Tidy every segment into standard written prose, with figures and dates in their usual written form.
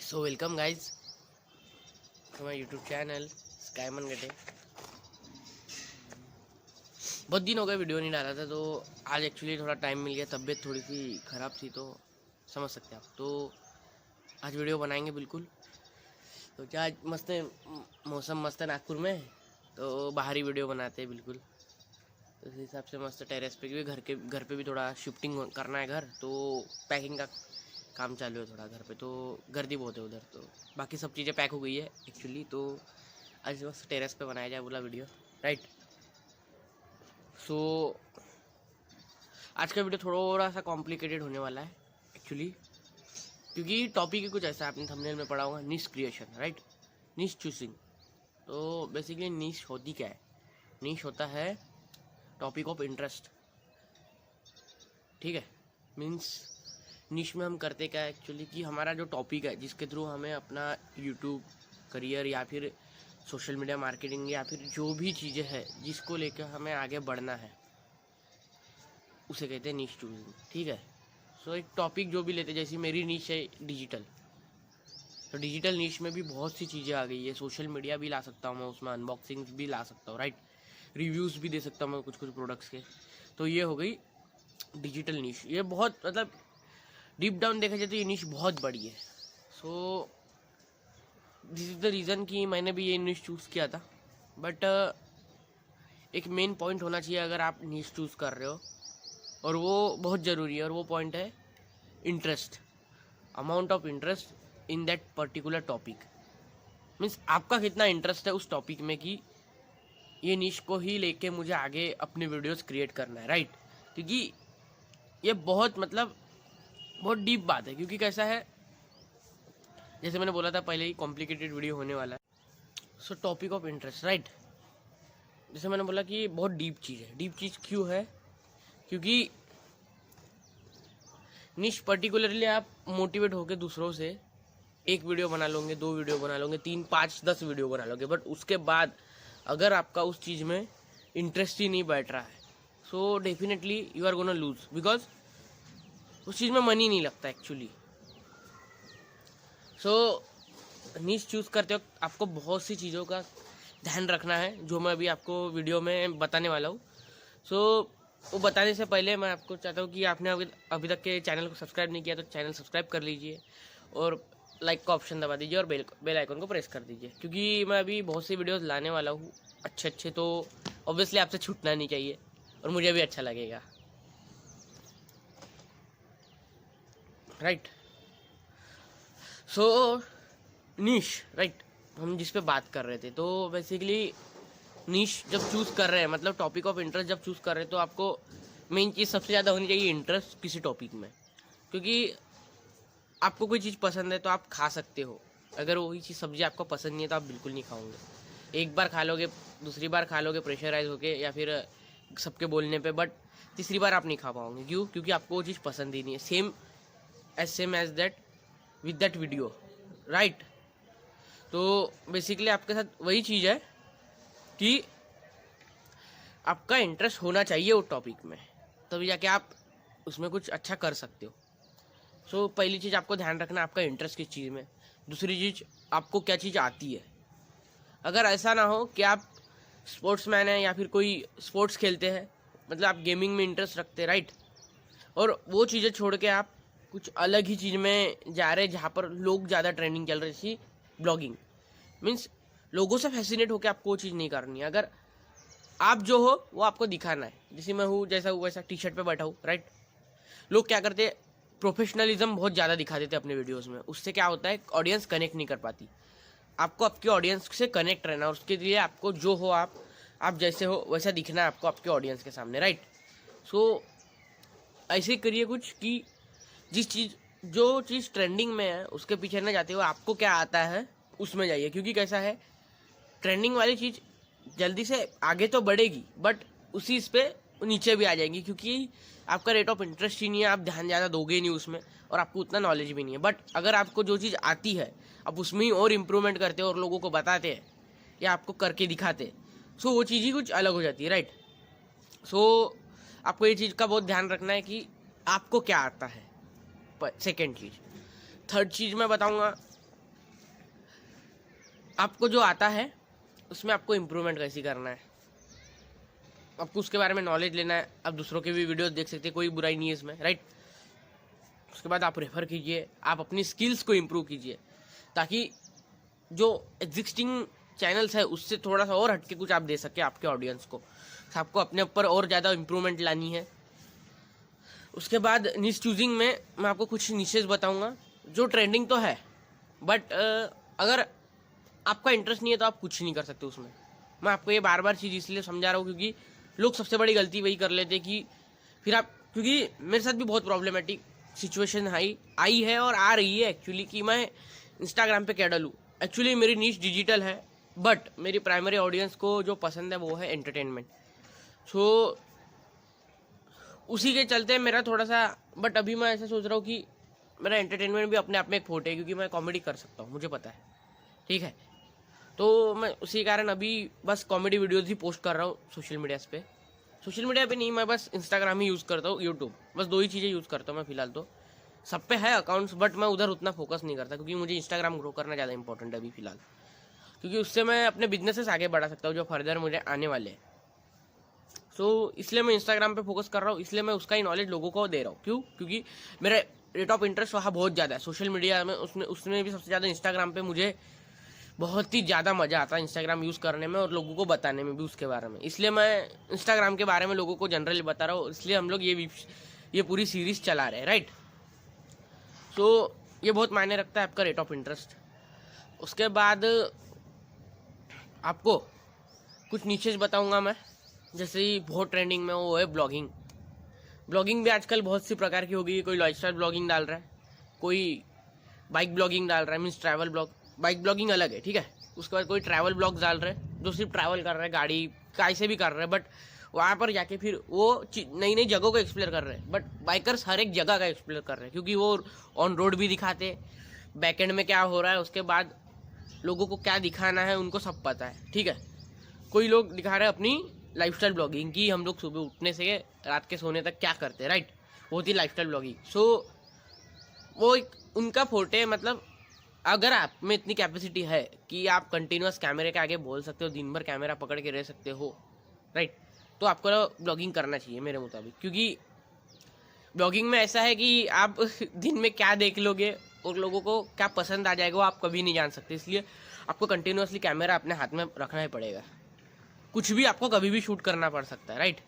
So welcome guys to my YouTube channel Skyman गटे। बहुत दिन हो गए वीडियो नहीं डाला था, तो आज एक्चुअली थोड़ा टाइम मिल गया। तबीयत थोड़ी सी ख़राब थी तो समझ सकते हैं आप। तो आज वीडियो बनाएंगे बिल्कुल। तो क्या आज मस्त है, मौसम मस्त है नागपुर में, तो बाहरी वीडियो बनाते हैं बिल्कुल। तो इस हिसाब से मस्त टेरेस पे, क्योंकि घर पे भी थोड़ा शिफ्टिंग करना है घर, तो पैकिंग का काम चालू है थोड़ा घर पे, तो गर्दी बहुत है उधर। तो बाकी सब चीज़ें पैक हो गई है एक्चुअली। तो आज बस टेरेस पे बनाया जाए बोला वीडियो, राइट। सो आज का वीडियो थोड़ा सा कॉम्प्लिकेटेड होने वाला है एक्चुअली, क्योंकि टॉपिक ही कुछ ऐसा आपने थंबनेल में पढ़ा होगा, निश क्रिएशन, राइट, निश चूजिंग। तो बेसिकली निश होती क्या है? निश होता है टॉपिक ऑफ इंटरेस्ट, ठीक है। मीन्स निश में हम करते क्या है एक्चुअली, कि हमारा जो टॉपिक है जिसके थ्रू हमें अपना यूट्यूब करियर या फिर सोशल मीडिया मार्केटिंग या फिर जो भी चीज़ें हैं जिसको लेकर हमें आगे बढ़ना है, उसे कहते हैं निश चूजिंग, ठीक है। सो एक टॉपिक जो भी लेते, जैसे मेरी निश है डिजिटल, तो डिजिटल निश में भी बहुत सी चीज़ें आ गई है। सोशल मीडिया भी ला सकता हूँ मैं, उसमें अनबॉक्सिंग भी ला सकता हूँ, राइट, रिव्यूज़ भी दे सकता हूँ मैं कुछ कुछ प्रोडक्ट्स के। तो ये हो गई डिजिटल निश। ये बहुत मतलब डीप डाउन देखा जाए तो ये निश बहुत बड़ी है। So this is the reason कि मैंने भी ये निश चूज़ किया था। बट एक मेन पॉइंट होना चाहिए अगर आप निश चूज़ कर रहे हो, और वो बहुत ज़रूरी है, और वो पॉइंट है interest, amount of interest in that particular topic. Means आपका कितना इंटरेस्ट है उस टॉपिक में कि ये निश को ही लेके मुझे आगे अपने वीडियोस क्रिएट करना है, राइट। क्योंकि ये बहुत मतलब बहुत डीप बात है, क्योंकि कैसा है, जैसे मैंने बोला था पहले ही, कॉम्प्लिकेटेड वीडियो होने वाला है। सो टॉपिक ऑफ इंटरेस्ट, राइट, जैसे मैंने बोला कि बहुत डीप चीज़ है। डीप चीज़ क्यों है? क्योंकि निश पर्टिकुलरली आप मोटिवेट होकर दूसरों से एक वीडियो बना लोगे, 2 वीडियो बना लोगे, 3, 5, 10 वीडियो बना लोगे, बट उसके बाद अगर आपका उस चीज़ में इंटरेस्ट ही नहीं बैठ रहा है, so definitely you are gonna lose, because उस चीज़ में मनी नहीं लगता एक्चुअली। सो निश चूज़ करते वक्त आपको बहुत सी चीज़ों का ध्यान रखना है, जो मैं अभी आपको वीडियो में बताने वाला हूँ। सो वो बताने से पहले मैं आपको चाहता हूँ कि आपने अभी तक के चैनल को सब्सक्राइब नहीं किया तो चैनल सब्सक्राइब कर लीजिए, और लाइक का ऑप्शन दबा दीजिए, और बेल आइकन को प्रेस कर दीजिए, क्योंकि मैं अभी बहुत सी वीडियोस लाने वाला हूँ अच्छे, तो ऑब्वियसली आपसे छूटना नहीं चाहिए और मुझे भी अच्छा लगेगा, राइट। सो निश, राइट, हम जिस पे बात कर रहे थे, तो बेसिकली निश जब चूज़ कर रहे हैं, मतलब टॉपिक ऑफ इंटरेस्ट जब चूज़ कर रहे हैं, तो आपको मेन चीज़ सबसे ज़्यादा होनी चाहिए इंटरेस्ट किसी टॉपिक में। क्योंकि आपको कोई चीज़ पसंद है तो आप खा सकते हो, अगर वही चीज़ सब्जी आपको पसंद नहीं है तो आप बिल्कुल नहीं खाओगे। एक बार खा लोगे, दूसरी बार खा लोगे प्रेशराइज होके या फिर सबके बोलने पे, बट तीसरी बार आप नहीं खा पाओगे। क्यों? क्योंकि आपको वो चीज़ पसंद ही नहीं है। Same as that with that video, right. तो बेसिकली आपके साथ वही चीज़ है कि आपका इंटरेस्ट होना चाहिए वो टॉपिक में, तभी जाके आप उसमें कुछ अच्छा कर सकते हो। सो पहली चीज़ आपको ध्यान रखना, आपका इंटरेस्ट किस चीज़ में। दूसरी चीज़, आपको क्या चीज़ आती है। अगर ऐसा ना हो कि आप स्पोर्ट्समैन हैं या फिर कोई स्पोर्ट्स खेलते हैं, मतलब आप गेमिंग में इंटरेस्ट रखते हैं, राइट, और वो चीज़ें छोड़ के आप कुछ अलग ही चीज़ में जा रहे हैं जहाँ पर लोग ज़्यादा ट्रेंडिंग चल रही थी, ब्लॉगिंग। मीन्स लोगों से फैसिनेट होकर आपको वो चीज़ नहीं करनी है। अगर आप जो हो वो आपको दिखाना है, जैसे मैं हूँ, जैसा हूँ वैसा टी शर्ट पे बैठा हूँ, राइट। लोग क्या करते हैं, प्रोफेशनलिज्म बहुत ज़्यादा दिखा देते हैं अपने वीडियोस में। उससे क्या होता है, ऑडियंस कनेक्ट नहीं कर पाती। आपको आपकी ऑडियंस से कनेक्ट रहना, और उसके लिए आपको जो हो, आप जैसे हो वैसा दिखना है आपको आपके ऑडियंस के सामने, राइट। सो ऐसे करिए कुछ कि जो चीज़ ट्रेंडिंग में है उसके पीछे ना जाते हुए आपको क्या आता है उसमें जाइए। क्योंकि कैसा है, ट्रेंडिंग वाली चीज़ जल्दी से आगे तो बढ़ेगी, बट उसी इस पे नीचे भी आ जाएंगी, क्योंकि आपका रेट ऑफ इंटरेस्ट ही नहीं है, आप ध्यान ज़्यादा दोगे नहीं उसमें, और आपको उतना नॉलेज भी नहीं है। बट अगर आपको जो चीज़ आती है आप उसमें ही और इम्प्रूवमेंट करते हो और लोगों को बताते हैं या आपको करके दिखाते, सो वो चीज़ ही कुछ अलग हो जाती है, राइट। सो आपको ये चीज़ का बहुत ध्यान रखना है कि आपको क्या आता है। सेकेंड चीज़, थर्ड चीज़ मैं बताऊँगा आपको जो आता है उसमें आपको इम्प्रूवमेंट कैसे करना है, आपको उसके बारे में नॉलेज लेना है। आप दूसरों के भी वीडियोस देख सकते हैं, कोई बुराई नहीं है इसमें, राइट। उसके बाद आप रेफर कीजिए, आप अपनी स्किल्स को इम्प्रूव कीजिए, ताकि जो एग्जिस्टिंग चैनल्स है उससे थोड़ा सा और हटके कुछ आप दे सके आपके ऑडियंस को। आपको अपने ऊपर और ज़्यादा इम्प्रूवमेंट लानी है। उसके बाद निश चूजिंग में मैं आपको कुछ निशेस बताऊंगा जो ट्रेंडिंग तो है, बट अगर आपका इंटरेस्ट नहीं है तो आप कुछ नहीं कर सकते उसमें। मैं आपको ये बार बार चीज़ इसलिए समझा रहा हूँ क्योंकि लोग सबसे बड़ी गलती वही कर लेते कि फिर आप, क्योंकि मेरे साथ भी बहुत प्रॉब्लमेटिक सिचुएशन आई है और आ रही है एक्चुअली, कि मैं इंस्टाग्राम पे क्या डालूँ। एक्चुअली मेरी नीश डिजिटल है, बट मेरी प्राइमरी ऑडियंस को जो पसंद है वो है एंटरटेनमेंट। सो उसी के चलते मेरा थोड़ा सा, बट अभी मैं ऐसा सोच रहा हूँ कि मेरा एंटरटेनमेंट भी अपने आप में एक फोटे है, क्योंकि मैं कॉमेडी कर सकता हूँ, मुझे पता है, ठीक है। तो मैं उसी कारण अभी बस कॉमेडी वीडियोज़ ही पोस्ट कर रहा हूँ सोशल मीडिया पे। सोशल मीडिया पे नहीं, मैं बस इंस्टाग्राम ही यूज़ करता हूँ, यूट्यूब, बस 2 ही चीज़ें यूज़ करता हूँ मैं फिलहाल। तो सब पे है अकाउंट्स, बट मैं उधर उतना फोकस नहीं करता, क्योंकि मुझे इंस्टाग्राम ग्रो करना ज़्यादा इंपॉर्टेंट है अभी फिलहाल, क्योंकि उससे मैं अपने बिजनेसेस आगे बढ़ा सकता हूँ जो फर्दर मुझे आने वाले हैं। सो इसलिए मैं इंस्टाग्राम पे फोकस कर रहा हूँ, इसलिए मैं उसका ही नॉलेज लोगों को दे रहा हूँ। क्यों? क्योंकि मेरा रेट ऑफ इंटरेस्ट वहाँ बहुत ज़्यादा है सोशल मीडिया में, उसमें भी सबसे ज़्यादा इंस्टाग्राम पे मुझे बहुत ही ज़्यादा मज़ा आता है इंस्टाग्राम यूज़ करने में और लोगों को बताने में भी उसके बारे में। इसलिए मैं इंस्टाग्राम के बारे में लोगों को जनरली बता रहा हूँ, इसलिए हम लोग ये पूरी सीरीज़ चला रहे हैं, राइट। सो ये बहुत मायने रखता है आपका रेट ऑफ इंटरेस्ट। उसके बाद आपको कुछ नीचेज बताऊंगा मैं, जैसे ही बहुत ट्रेंडिंग में वो है ब्लॉगिंग। ब्लॉगिंग भी आजकल बहुत सी प्रकार की हो गई है। कोई लाइफस्टाइल ब्लॉगिंग डाल रहा है, कोई बाइक ब्लॉगिंग डाल रहा है, means travel blog. Bike blogging अलग है, ठीक है। उसके बाद कोई ट्रैवल ब्लॉग डाल रहा है जो सिर्फ ट्रैवल कर रहा है, गाड़ी कैसे भी कर रहा है, बट वहाँ पर जाके फिर वो नई नई जगहों को एक्सप्लोर कर रहे हैं। बट बाइकर्स हर एक जगह का एक्सप्लोर कर रहे हैं, क्योंकि वो ऑन रोड भी दिखाते, बैकएंड में क्या हो रहा है, उसके बाद लोगों को क्या दिखाना है उनको सब पता है, ठीक है। कोई लोग दिखा रहे हैं अपनी लाइफस्टाइल ब्लॉगिंग की, हम लोग सुबह उठने से रात के सोने तक क्या करते हैं, राइट। वो होती है लाइफस्टाइल ब्लॉगिंग। सो वो एक उनका फोटे है। मतलब अगर आप में इतनी कैपेसिटी है कि आप कंटिन्यूस कैमरे के आगे बोल सकते हो, दिन भर कैमरा पकड़ के रह सकते हो, राइट, तो आपको ब्लॉगिंग करना चाहिए मेरे मुताबिक। क्योंकि ब्लॉगिंग में ऐसा है कि आप दिन में क्या देख लोगे और लोगों को क्या पसंद आ जाएगा वो आप कभी नहीं जान सकते। इसलिए आपको कंटिन्यूसली कैमरा अपने हाथ में रखना ही पड़ेगा। कुछ भी आपको कभी भी शूट करना पड़ सकता है, राइट।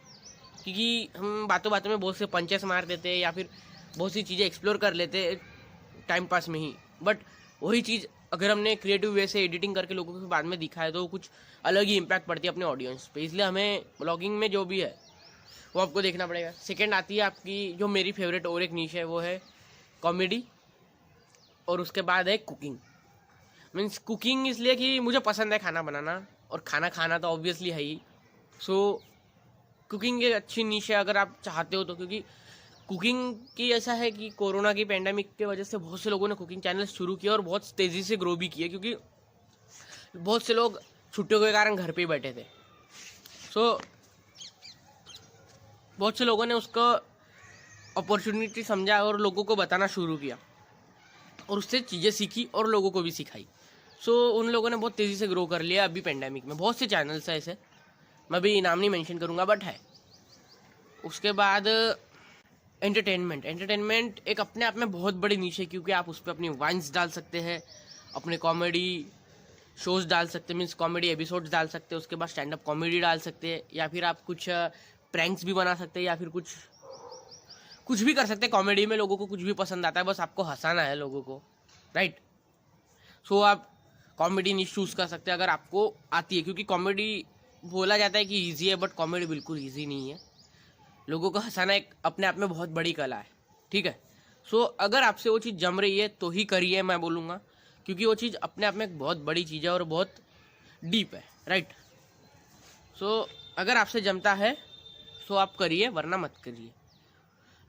क्योंकि हम बातों बातों में बहुत से पंचेस मार देते हैं या फिर बहुत सी चीज़ें एक्सप्लोर कर लेते हैं टाइम पास में ही, बट वही चीज़ अगर हमने क्रिएटिव वे से एडिटिंग करके लोगों को बाद में दिखाया तो कुछ अलग ही इम्पैक्ट पड़ती है अपने ऑडियंस पे। इसलिए हमें ब्लॉगिंग में जो भी है वो आपको देखना पड़ेगा। सेकेंड आती है आपकी जो मेरी फेवरेट और एक नीश है, वो है कॉमेडी, और उसके बाद है कुकिंग। मीन्स कुकिंग इसलिए कि मुझे पसंद है खाना बनाना, और खाना खाना तो ऑब्वियसली है ही। सो कुकिंग एक अच्छी नीश है अगर आप चाहते हो तो। क्योंकि कुकिंग की ऐसा है कि कोरोना की पैंडेमिक के वजह से बहुत से लोगों ने कुकिंग चैनल शुरू किया और बहुत तेज़ी से ग्रो भी किया, क्योंकि बहुत से लोग छुट्टियों के कारण घर पे ही बैठे थे। सो बहुत से लोगों ने उसको अपॉर्चुनिटी समझा और लोगों को बताना शुरू किया, और उससे चीज़ें सीखी और लोगों को भी सिखाई। सो उन लोगों ने बहुत तेज़ी से ग्रो कर लिया अभी पेंडेमिक में। बहुत से चैनल्स हैं ऐसे, मैं भी नाम नहीं मेंशन करूँगा, बट है। उसके बाद एंटरटेनमेंट एक अपने आप में बहुत बड़ी नीश है, क्योंकि आप उस पर अपनी वाइन्स डाल सकते हैं, अपने कॉमेडी शोज़ डाल सकते हैं, मीन्स कॉमेडी एपिसोड्स डाल सकते हैं, उसके बाद स्टैंड अप कॉमेडी डाल सकते हैं, या फिर आप कुछ प्रैंक्स भी बना सकते हैं, या फिर कुछ भी कर सकते हैं कॉमेडी में। लोगों को कुछ भी पसंद आता है, बस आपको हंसाना है लोगों को, राइट। सो आप कॉमेडी नहीं चूज़ कर सकते अगर आपको आती है, क्योंकि कॉमेडी बोला जाता है कि ईजी है, बट कॉमेडी बिल्कुल ईजी नहीं है। लोगों को हंसाना एक अपने आप में बहुत बड़ी कला है, ठीक है। सो अगर आपसे वो चीज़ जम रही है तो ही करिए, मैं बोलूँगा, क्योंकि वो चीज़ अपने आप में एक बहुत बड़ी चीज़ है और बहुत डीप है, राइट। सो अगर आपसे जमता है तो आप करिए, वरना मत करिए।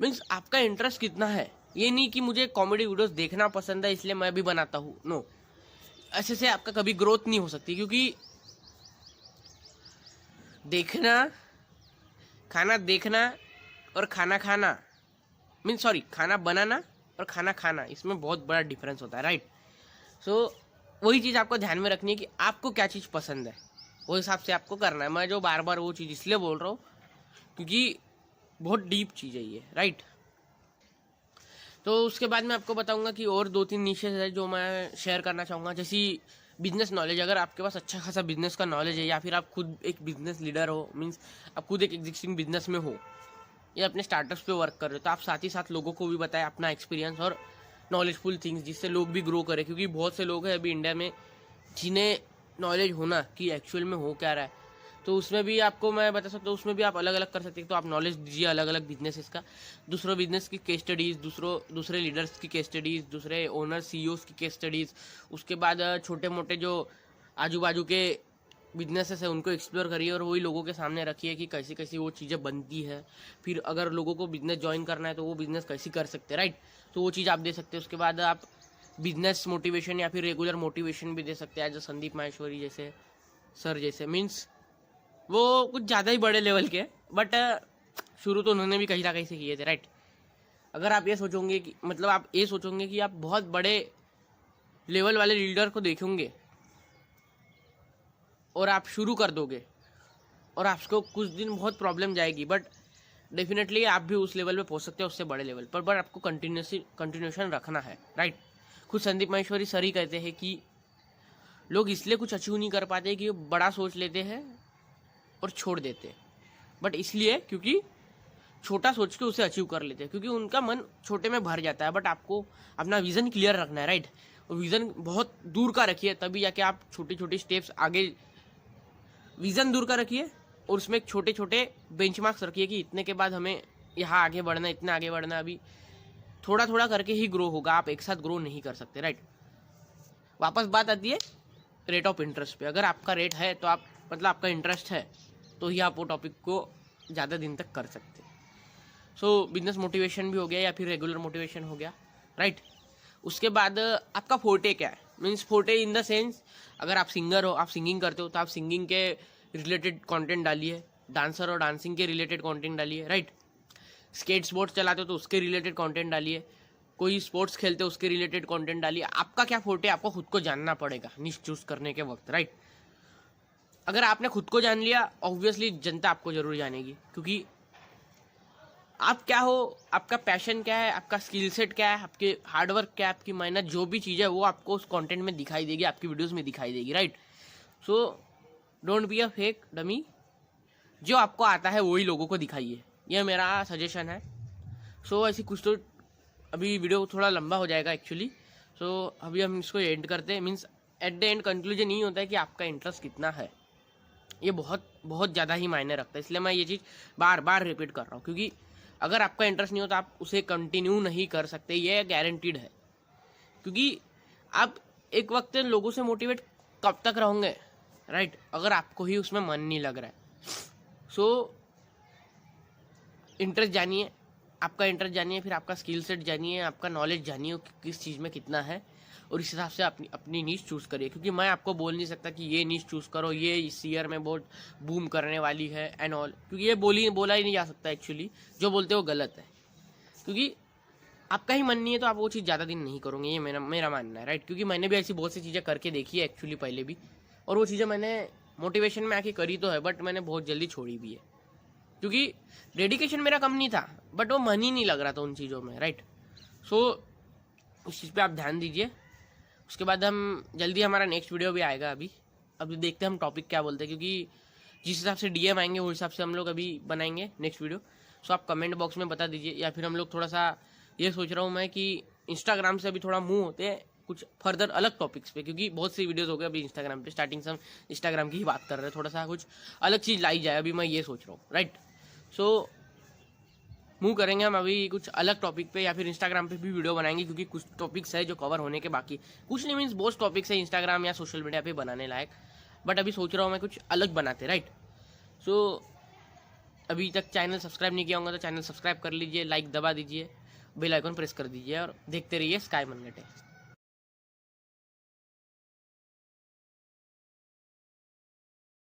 मीन्स आपका इंटरेस्ट कितना है, ये नहीं कि मुझे कॉमेडी वीडियोस देखना पसंद है इसलिए मैं भी बनाता हूँ, नो। ऐसे से आपका कभी ग्रोथ नहीं हो सकती, क्योंकि खाना देखना और खाना खाना, खाना बनाना और खाना खाना, इसमें बहुत बड़ा डिफरेंस होता है, राइट। सो वही चीज़ आपको ध्यान में रखनी है कि आपको क्या चीज़ पसंद है, वो हिसाब से आपको करना है। मैं जो बार बार वो चीज़ इसलिए बोल रहा हूँ क्योंकि बहुत डीप चीज़ है ये, राइट। तो उसके बाद मैं आपको बताऊंगा कि और 2-3 नीशेस है जो मैं शेयर करना चाहूँगा, जैसी बिजनेस नॉलेज। अगर आपके पास अच्छा खासा बिजनेस का नॉलेज है या फिर आप खुद एक बिजनेस लीडर हो, मीन्स आप खुद एक एग्जिस्टिंग बिजनेस में हो या अपने स्टार्टअप्स पे वर्क कर रहे हो, तो आप साथ ही साथ लोगों को भी बताएं अपना एक्सपीरियंस और नॉलेजफुल थिंग्स, जिससे लोग भी ग्रो करें। क्योंकि बहुत से लोग हैं अभी इंडिया में जिन्हें नॉलेज होना कि एक्चुअल में हो क्या रहा है, तो उसमें भी आपको मैं बता सकता हूँ, उसमें भी आप अलग अलग कर सकते हैं। तो आप नॉलेज दीजिए अलग अलग बिजनेसेस का, दूसरों बिजनेस की केस स्टडीज़, दूसरे लीडर्स की केस स्टडीज़, दूसरे ओनर सीईओज की केस स्टडीज़। उसके बाद छोटे मोटे जो आजू बाजू के बिजनेसेस है उनको एक्सप्लोर करिए और वही लोगों के सामने रखिए कि कैसी कैसी वो चीज़ें बनती है। फिर अगर लोगों को बिजनेस ज्वाइन करना है तो वो बिजनेस कैसी कर सकते हैं, राइट। तो वो चीज़ आप दे सकते हैं। उसके बाद आप बिजनेस मोटिवेशन या फिर रेगुलर मोटिवेशन भी दे सकते हैं, एज संदीप माहेश्वरी जैसे सर जैसे। मीन्स वो कुछ ज़्यादा ही बड़े लेवल के, बट शुरू तो उन्होंने भी कहीं ना कहीं से किए थे, राइट। अगर आप ये सोचोगे कि मतलब आप ये सोचोगे कि आप बहुत बड़े लेवल वाले लीडर को देखेंगे और आप शुरू कर दोगे और आपको कुछ दिन बहुत प्रॉब्लम जाएगी, बट डेफिनेटली आप भी उस लेवल पे पहुंच सकते हैं, उससे बड़े लेवल पर। बट आपको कंटिन्यूशन रखना है, राइट। खुद संदीप माहेश्वरी सर ही कहते हैं कि लोग इसलिए कुछ अचीव नहीं कर पाते कि वो बड़ा सोच लेते हैं और छोड़ देते हैं, बट इसलिए क्योंकि छोटा सोच के उसे अचीव कर लेते हैं, क्योंकि उनका मन छोटे में भर जाता है। बट आपको अपना विज़न क्लियर रखना है, राइट। और विज़न बहुत दूर का रखिए, तभी जाके आप छोटी छोटी स्टेप्स आगे। विज़न दूर का रखिए और उसमें छोटे छोटे बेंचमार्क्स रखिए कि इतने के बाद हमें यहाँ आगे बढ़ना, इतना आगे बढ़ना। अभी थोड़ा थोड़ा करके ही ग्रो होगा, आप एक साथ ग्रो नहीं कर सकते, राइट। वापस बात आती है रेट ऑफ इंटरेस्ट पे। अगर आपका रेट है तो आप मतलब आपका इंटरेस्ट है तो ही आप वो टॉपिक को ज़्यादा दिन तक कर सकते हैं। सो बिजनेस मोटिवेशन भी हो गया या फिर रेगुलर मोटिवेशन हो गया, राइट। उसके बाद आपका फोर्टे क्या है, means forte in the sense, अगर आप सिंगर हो, आप सिंगिंग करते हो, तो आप सिंगिंग के रिलेटेड कंटेंट डालिए। डांसर और डांसिंग के रिलेटेड कंटेंट डालिए, राइट। स्केट स्पोर्ट्स चलाते हो तो उसके रिलेटेड कंटेंट डालिए। कोई स्पोर्ट्स खेलते हो उसके रिलेटेड कंटेंट डालिए। आपका क्या फोर्टे आपको खुद को जानना पड़ेगा निश चूज करने के वक्त, राइट। अगर आपने खुद को जान लिया, ऑब्वियसली जनता आपको जरूर जानेगी, क्योंकि आप क्या हो, आपका पैशन क्या है, आपका स्किल सेट क्या है, आपके हार्डवर्क क्या है, आपकी मेहनत, जो भी चीज़ है वो आपको उस कंटेंट में दिखाई देगी, आपकी वीडियोस में दिखाई देगी, right. So don't be a fake dummy, जो आपको आता है वही लोगों को दिखाइए, यह मेरा सजेशन है। सो ऐसी कुछ तो अभी वीडियो थोड़ा लंबा हो जाएगा एक्चुअली। सो अभी हम इसको एंड करते हैं। Means at the end conclusion यही होता है कि आपका इंटरेस्ट कितना है, ये बहुत बहुत ज़्यादा ही मायने रखता है। इसलिए मैं ये चीज़ बार बार रिपीट कर रहा हूँ, क्योंकि अगर आपका इंटरेस्ट नहीं होता आप उसे कंटिन्यू नहीं कर सकते, ये गारंटीड है। क्योंकि आप एक वक्त लोगों से मोटिवेट कब तक रहोगे, राइट, अगर आपको ही उसमें मन नहीं लग रहा है। सो इंटरेस्ट जानिए, आपका इंटरेस्ट जानिए, फिर आपका स्किल सेट जानिए, आपका नॉलेज जानिए कि किस चीज़ में कितना है, और इस हिसाब से अपनी नीश चूज़ करिए। क्योंकि मैं आपको बोल नहीं सकता कि ये नीश चूज़ करो, ये इस ईयर में बहुत बूम करने वाली है एंड ऑल, क्योंकि ये बोला ही नहीं जा सकता एक्चुअली। जो बोलते हो गलत है, क्योंकि आपका ही मन नहीं है तो आप वो चीज़ ज़्यादा दिन नहीं करोगे, ये मेरा मानना है, राइट। क्योंकि मैंने भी ऐसी बहुत सी चीज़ें करके देखी है एक्चुअली पहले भी, और वो चीज़ें मैंने मोटिवेशन में आके करी तो है, बट मैंने बहुत जल्दी छोड़ी भी है, क्योंकि डेडिकेशन मेरा कम नहीं था, बट वो मन ही नहीं लग रहा था उन चीज़ों में, राइट। सो उस चीज़ पे आप ध्यान दीजिए। उसके बाद हम जल्दी हमारा नेक्स्ट वीडियो भी आएगा। अभी देखते हैं हम टॉपिक क्या बोलते हैं, क्योंकि जिस हिसाब से डीएम आएंगे उस हिसाब से हम लोग अभी बनाएंगे नेक्स्ट वीडियो। सो आप कमेंट बॉक्स में बता दीजिए, या फिर हम लोग थोड़ा सा ये सोच रहा हूँ मैं कि इंस्टाग्राम से अभी थोड़ा मूव होते हैं कुछ फर्दर अलग टॉपिक्स पे, क्योंकि बहुत सी वीडियोस हो गए अभी इंस्टाग्राम पे। स्टार्टिंग से हम इंस्टाग्राम की ही बात कर रहे हैं, थोड़ा सा कुछ अलग चीज़ लाई जाए, अभी मैं ये सोच रहा हूँ, राइट। सो मूव करेंगे हम अभी कुछ अलग टॉपिक पे, या फिर इंस्टाग्राम पे भी वीडियो बनाएंगे, क्योंकि कुछ टॉपिक्स है जो कवर होने के बाकी, कुछ नहीं मीन्स बहुत टॉपिक्स है इंस्टाग्राम या सोशल मीडिया पे बनाने लायक, बट अभी सोच रहा हूँ मैं कुछ अलग बनाते, राइट। सो अभी तक चैनल सब्सक्राइब नहीं किया होगा तो चैनल सब्सक्राइब कर लीजिए, लाइक दबा दीजिए, बेल आइकन प्रेस कर दीजिए और देखते रहिए स्काई मनगटे।